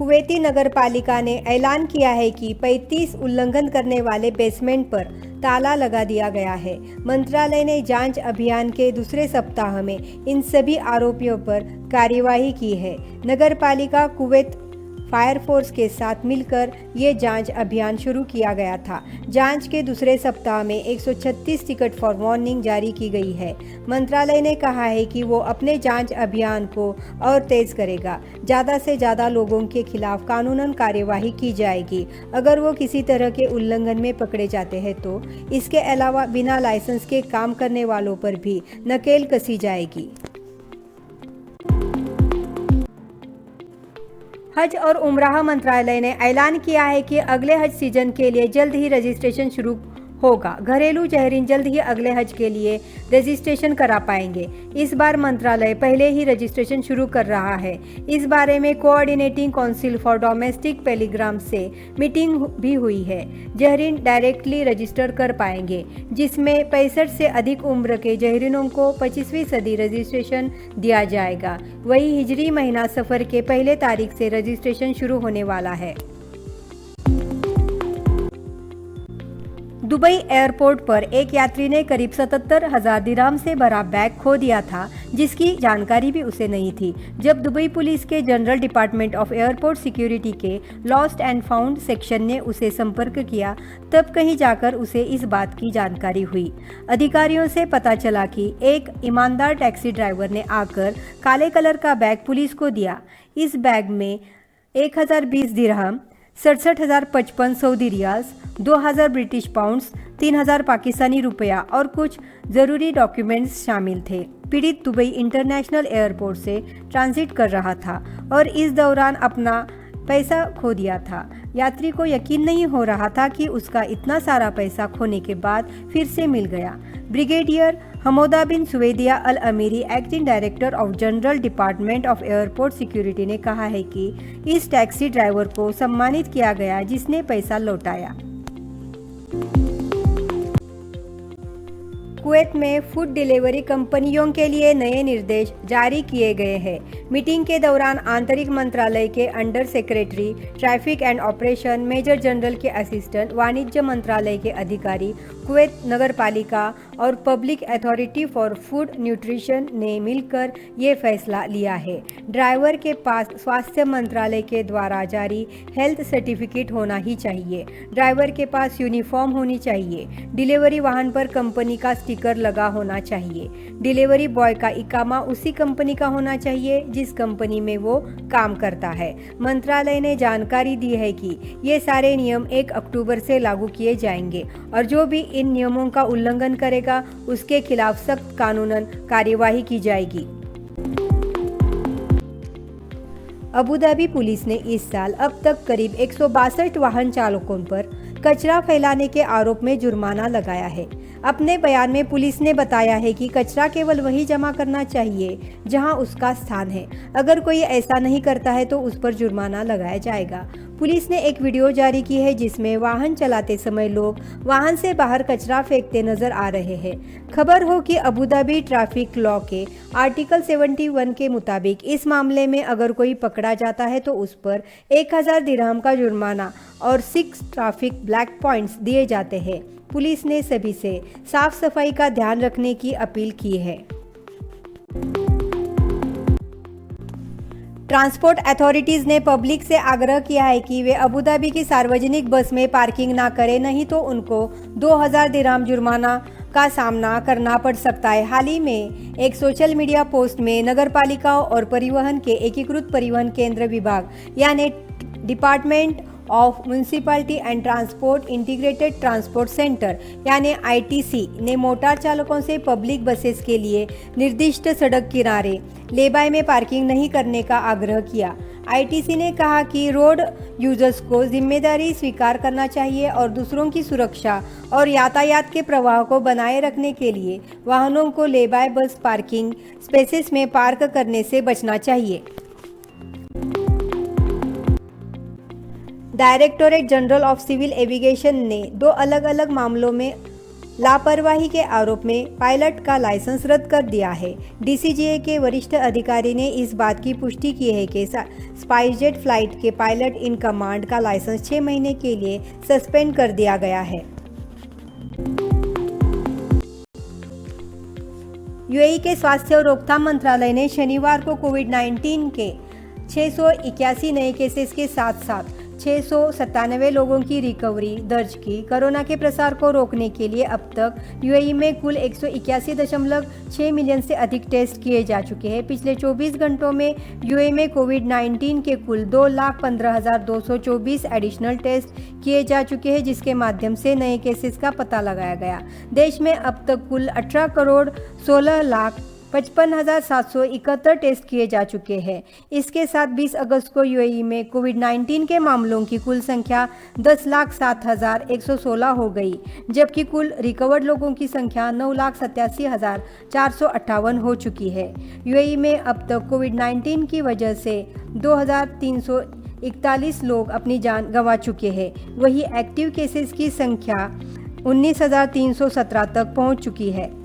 Kuwaiti नगरपालिका ने ऐलान किया है कि 35 उल्लंघन करने वाले बेसमेंट पर ताला लगा दिया गया है। मंत्रालय ने जांच अभियान के दूसरे सप्ताह में इन सभी आरोपियों पर कार्यवाही की है। नगरपालिका कुवैत फायर फोर्स के साथ मिलकर ये जांच अभियान शुरू किया गया था। जांच के दूसरे सप्ताह में 136 टिकट फॉर वार्निंग जारी की गई है। मंत्रालय ने कहा है कि वो अपने जांच अभियान को और तेज करेगा। ज़्यादा से ज़्यादा लोगों के खिलाफ कानूनन कार्यवाही की जाएगी अगर वो किसी तरह के उल्लंघन में पकड़े जाते हैं तो। इसके अलावा बिना लाइसेंस के काम करने वालों पर भी नकेल कसी जाएगी। हज और उम्राह मंत्रालय ने ऐलान किया है कि अगले हज सीजन के लिए जल्द ही रजिस्ट्रेशन शुरू होगा। घरेलू ज़ायरीन जल्द ही अगले हज के लिए रजिस्ट्रेशन करा पाएंगे। इस बार मंत्रालय पहले ही रजिस्ट्रेशन शुरू कर रहा है। इस बारे में कोऑर्डिनेटिंग काउंसिल फॉर डोमेस्टिक पेलिग्राम से मीटिंग भी हुई है। ज़ायरीन डायरेक्टली रजिस्टर कर पाएंगे, जिसमें 65 से अधिक उम्र के ज़ायरीनों को 25वीं सदी रजिस्ट्रेशन दिया जाएगा। वही हिजरी महीना सफ़र के पहले तारीख से रजिस्ट्रेशन शुरू होने वाला है। दुबई एयरपोर्ट पर एक यात्री ने करीब 77,000 दिरहम से भरा बैग खो दिया था, जिसकी जानकारी भी उसे नहीं थी। जब दुबई पुलिस के general department of airport security के लॉस्ट एंड फाउंड सेक्शन ने उसे संपर्क किया, तब कहीं जाकर उसे इस बात की जानकारी हुई। अधिकारियों से पता चला कि एक ईमानदार टैक्सी ड्राइवर ने आकर काले कलर का बैग पुलिस को दिया। इस बैग में 1020 दिरहम, 67,055 Saudi riyals, 2,000 British pounds, 3,000 Pakistani रुपया और कुछ ज़रूरी डॉक्यूमेंट्स शामिल थे। पीड़ित दुबई इंटरनेशनल एयरपोर्ट से ट्रांजिट कर रहा था और इस दौरान अपना पैसा खो दिया था। यात्री को यकीन नहीं हो रहा था कि उसका इतना सारा पैसा खोने के बाद फिर से मिल गया। ब्रिगेडियर हमोदा बिन सुवेदिया अल अमीरी, acting director of general department of airport security ने कहा है कि इस टैक्सी ड्राइवर को सम्मानित किया गया जिसने पैसा लौटाया। कुवैत में फूड डिलीवरी कंपनियों के लिए नए निर्देश जारी किए गए हैं। मीटिंग के दौरान आंतरिक मंत्रालय के under secretary traffic and operation, major general के असिस्टेंट, वाणिज्य मंत्रालय के अधिकारी, कुवैत नगरपालिका और public authority for food nutrition ने मिलकर ये फैसला लिया है। ड्राइवर के पास स्वास्थ्य मंत्रालय के द्वारा जारी हेल्थ सर्टिफिकेट होना ही चाहिए। ड्राइवर के पास यूनिफॉर्म होनी चाहिए। डिलीवरी वाहन पर कंपनी का स्टिकर लगा होना चाहिए। डिलीवरी बॉय का इकामा उसी कंपनी का होना चाहिए जिस कंपनी में वो काम करता है। मंत्रालय ने जानकारी दी है कि ये सारे नियम 1 अक्टूबर से लागू किए जाएंगे और जो भी इन नियमों का उल्लंघन करेगा उसके खिलाफ सख्त कानूनन कार्यवाही की जाएगी। अबू धाबी पुलिस ने इस साल अब तक करीब 162 वाहन चालकों पर कचरा फैलाने के आरोप में जुर्माना लगाया है। अपने बयान में पुलिस ने बताया है कि कचरा केवल वही जमा करना चाहिए जहां उसका स्थान है। अगर कोई ऐसा नहीं करता है तो उस पर जुर्माना लगाया जाएगा। पुलिस ने एक वीडियो जारी की है जिसमें वाहन चलाते समय लोग वाहन से बाहर कचरा फेंकते नजर आ रहे हैं। खबर हो कि अबू धाबी ट्रैफिक लॉ के आर्टिकल 71 के मुताबिक इस मामले में अगर कोई पकड़ा जाता है तो उस पर 1000 दिरहम का जुर्माना और 6 ट्रैफिक ब्लैक पॉइंट्स दिए जाते हैं। पुलिस ने सभी से साफ सफाई का ध्यान रखने की अपील की है। ट्रांसपोर्ट अथॉरिटीज़ ने पब्लिक से आग्रह किया है कि वे अबू धाबी की सार्वजनिक बस में पार्किंग ना करें, नहीं तो उनको 2000 दिरहम जुर्माना का सामना करना पड़ सकता है। हाल ही में एक सोशल मीडिया पोस्ट में नगरपालिकाओं और परिवहन के एकीकृत परिवहन केंद्र विभाग यानी department of municipality and transport integrated transport centre यानी ITC ने मोटर चालकों से पब्लिक बसेस के लिए निर्दिष्ट सड़क किनारे लेबाई में पार्किंग नहीं करने का आग्रह किया। ITC ने कहा कि रोड यूजर्स को जिम्मेदारी स्वीकार करना चाहिए और दूसरों की सुरक्षा और यातायात के प्रवाह को बनाए रखने के लिए वाहनों को लेबाई बस पार्किंग स्पेसेस में पार्क करने से बचना चाहिए। Directorate general of civil aviation ने 2 अलग अलग मामलों में लापरवाही के आरोप में पायलट का लाइसेंस रद्द कर दिया है। डीसीजीए के वरिष्ठ अधिकारी ने इस बात की पुष्टि की है कि स्पाइसजेट फ्लाइट के पायलट इन कमांड का लाइसेंस 6 महीने के लिए सस्पेंड कर दिया गया है। यूएई के स्वास्थ्य और रोकथाम मंत्रालय ने शनिवार को कोविड-19 के 681 नए केसेस के साथ साथ 697 लोगों की रिकवरी दर्ज की। कोरोना के प्रसार को रोकने के लिए अब तक यूएई में कुल 181.6 मिलियन से अधिक टेस्ट किए जा चुके हैं। पिछले 24 घंटों में यूएई में कोविड-19 के कुल 2,15,224 एडिशनल टेस्ट किए जा चुके हैं, जिसके माध्यम से नए केसेस का पता लगाया गया। देश में अब तक कुल 18,16,55,771 टेस्ट किए जा चुके हैं। इसके साथ 20 अगस्त को यूएई में कोविड-19 के मामलों की कुल संख्या 10,07,116 हो गई, जबकि कुल रिकवर्ड लोगों की संख्या 9,87,458 हो चुकी है। यूएई में अब तक कोविड-19 की वजह से 2,341 लोग अपनी जान गंवा चुके हैं। वहीं एक्टिव केसेस की संख्या 19,317 तक पहुंच चुकी है।